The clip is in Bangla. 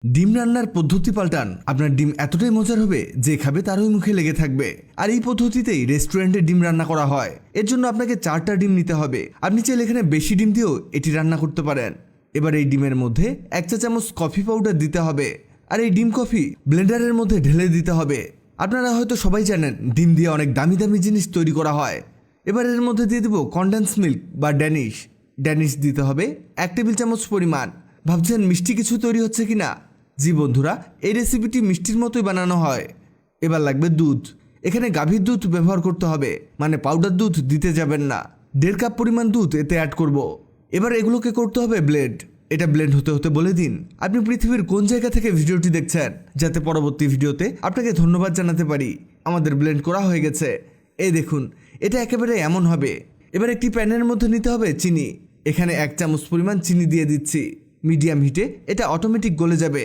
ডিম রান্নার পদ্ধতি পাল্টান। আপনার ডিম এতটাই মজার হবে যে খাবে তারই মুখে লেগে থাকবে। আর এই পদ্ধতিতেই রেস্টুরেন্টে ডিম রান্না করা হয়। এর জন্য আপনাকে 4টা ডিম নিতে হবে। আপনি চাইলে এখানে বেশি ডিম দিয়েও এটি রান্না করতে পারেন। এবার এই ডিমের মধ্যে 1 চা চামচ কফি পাউডার দিতে হবে। আর এই ডিম কফি ব্লেন্ডারের মধ্যে ঢেলে দিতে হবে। আপনারা হয়তো সবাই জানেন ডিম দিয়ে অনেক দামি দামি জিনিস তৈরি করা হয়। এবার এর মধ্যে দিয়ে দেবো কনডেন্স মিল্ক বা ড্যানিশ দিতে হবে 1 টেবিল চামচ পরিমাণ। ভাবছেন মিষ্টি কিছু তৈরি হচ্ছে কিনা? জি বন্ধুরা, এই রেসিপিটি মিষ্টির মতোই বানানো হয়। এবার লাগবে দুধ। এখানে গাভীর দুধ ব্যবহার করতে হবে, মানে পাউডার দুধ দিতে যাবেন না। 1.5 কাপ পরিমাণ দুধ এতে অ্যাড করব। এবার এগুলোকে করতে হবে ব্লেন্ড। এটা ব্লেন্ড হতে হতে বলে দিন আপনি পৃথিবীর কোন জায়গা থেকে ভিডিওটি দেখছেন, যাতে পরবর্তী ভিডিওতে আপনাকে ধন্যবাদ জানাতে পারি। আমাদের ব্লেন্ড করা হয়ে গেছে। এই দেখুন, এটা একেবারে এমন হবে। এবার একটি প্যানের মধ্যে নিতে হবে চিনি। এখানে 1 চামচ পরিমাণ চিনি দিয়ে দিচ্ছি। মিডিয়াম হিটে এটা অটোমেটিক গলে যাবে।